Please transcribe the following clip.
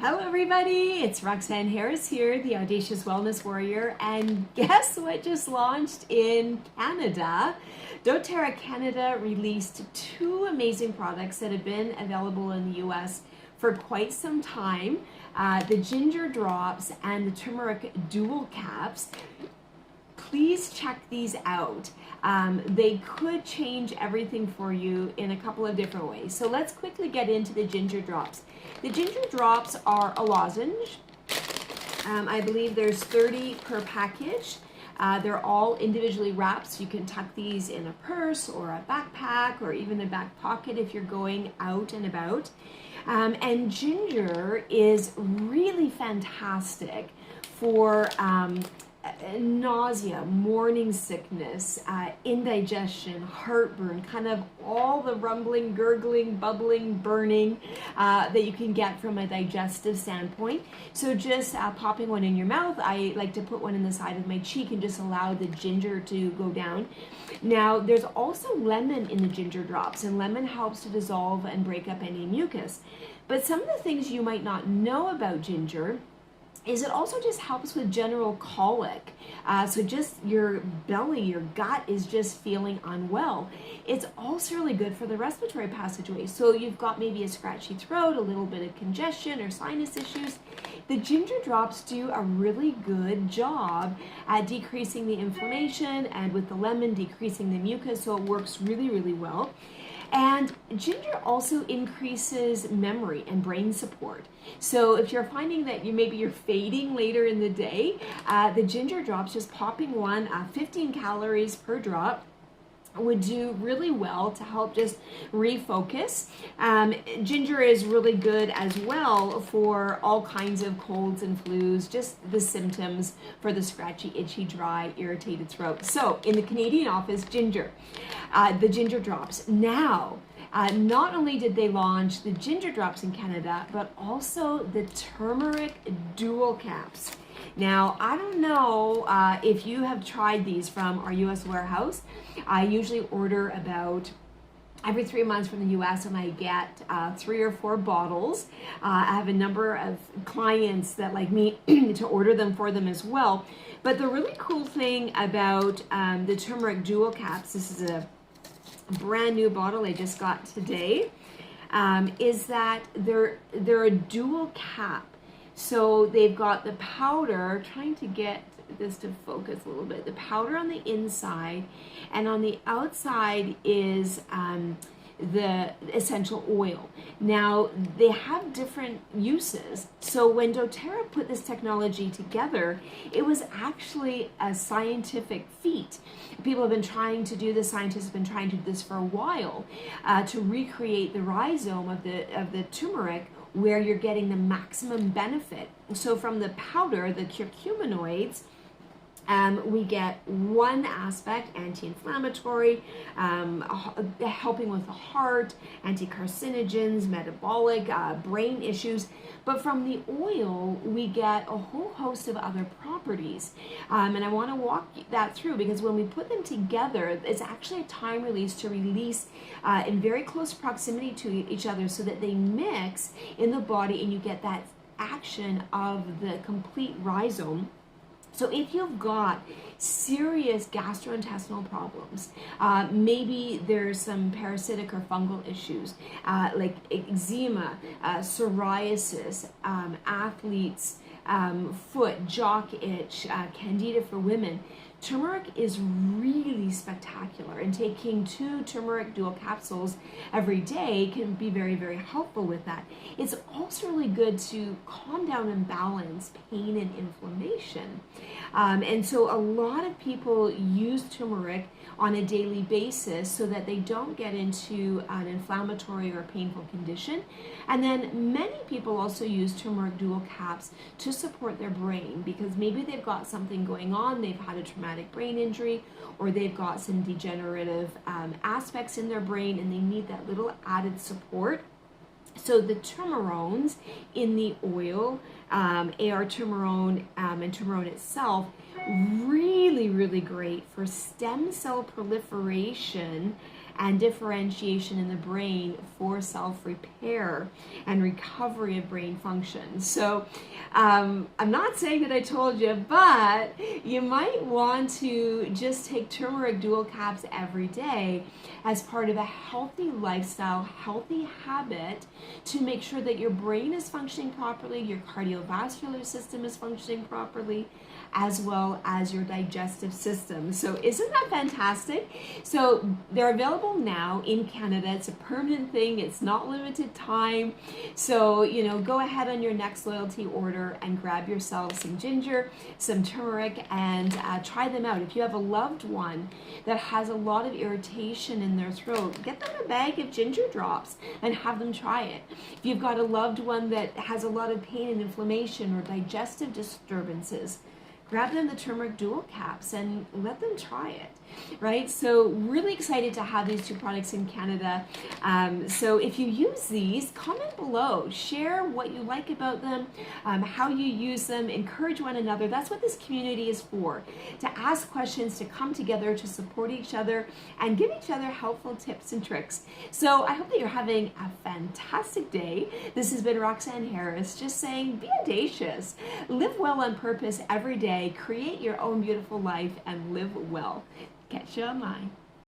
Hello everybody, it's Roxanne Harris here, the Audacious Wellness Warrior, and guess what just launched in Canada? doTERRA Canada released two amazing products that have been available in the US for quite some time, the Ginger Drops and the Turmeric Dual Caps. Please check these out. They could change everything for you in a couple of different ways. So let's quickly get into the Ginger Drops. The Ginger Drops are a lozenge. I believe there's 30 per package. They're all individually wrapped, so you can tuck these in a purse or a backpack or even a back pocket if you're going out and about. And ginger is really fantastic for nausea, morning sickness, indigestion, heartburn, kind of all the rumbling, gurgling, bubbling, burning that you can get from a digestive standpoint. So just popping one in your mouth, I like to put one in the side of my cheek and just allow the ginger to go down. Now, there's also lemon in the ginger drops, and lemon helps to dissolve and break up any mucus. But some of the things you might not know about ginger is it also just helps with general colic. So just your belly, your gut is just feeling unwell. It's also really good for the respiratory passageway. So you've got maybe a scratchy throat, a little bit of congestion or sinus issues. The ginger drops do a really good job at decreasing the inflammation, and with the lemon decreasing the mucus, so it works really, really well. And ginger also increases memory and brain support. So if you're finding that maybe you're fading later in the day, the ginger drops, just popping one, 15 calories per drop, would do really well to help just refocus. Ginger is really good as well for all kinds of colds and flus, just the symptoms for the scratchy, itchy, dry, irritated throat. So in the Canadian office, ginger, the ginger drops. Now, not only did they launch the ginger drops in Canada, but also the turmeric dual caps. Now, I don't know if you have tried these from our US warehouse. I usually order about every 3 months from the US, and I get 3 or 4 bottles. I have a number of clients that like me to order them for them as well. But the really cool thing about the turmeric dual caps, this is a brand new bottle I just got today, is that they're a dual cap. So they've got the powder, trying to get this to focus a little bit, the powder on the inside, and on the outside is the essential oil. Now, they have different uses. So when doTERRA put this technology together, it was actually a scientific feat. People have been trying to do this, scientists have been trying to do this for a while, to recreate the rhizome of the turmeric, where you're getting the maximum benefit. So from the powder, the curcuminoids, we get one aspect, anti-inflammatory, helping with the heart, anti-carcinogens, metabolic, brain issues. But from the oil, we get a whole host of other properties. And I want to walk that through, because when we put them together, it's actually a time release to release in very close proximity to each other, so that they mix in the body and you get that action of the complete rhizome. So if you've got serious gastrointestinal problems, maybe there's some parasitic or fungal issues, like eczema, psoriasis, athletes, foot, jock itch, candida for women, turmeric is really spectacular, and taking 2 turmeric dual capsules every day can be very, very helpful with that. It's also really good to calm down and balance pain and inflammation. And so a lot of people use turmeric on a daily basis so that they don't get into an inflammatory or painful condition. And then many people also use turmeric dual caps to support their brain, because maybe they've got something going on, they've had a traumatic brain injury, or they've got some degenerative aspects in their brain, and they need that little added support. So the turmerones in the oil, AR-turmerone and turmerone itself, really, really great for stem cell proliferation and differentiation in the brain for self-repair and recovery of brain function. So I'm not saying that I told you, but you might want to just take turmeric dual caps every day as part of a healthy lifestyle, healthy habit, to make sure that your brain is functioning properly, your cardiovascular system is functioning properly, as well as your digestive system. So isn't that fantastic? So they're available now in Canada. It's a permanent thing. It's not limited time. So, go ahead on your next loyalty order and grab yourself some ginger, some turmeric, and try them out. If you have a loved one that has a lot of irritation in their throat, get them a bag of ginger drops and have them try it. If you've got a loved one that has a lot of pain and inflammation or digestive disturbances, grab them the turmeric dual caps and let them try it, right? So really excited to have these two products in Canada. So if you use these, comment below, share what you like about them, how you use them, encourage one another. That's what this community is for, to ask questions, to come together, to support each other, and give each other helpful tips and tricks. So I hope that you're having a fantastic day. This has been Roxanne Harris, just saying, be audacious, live well on purpose every day, create your own beautiful life, and live well. Catch you online.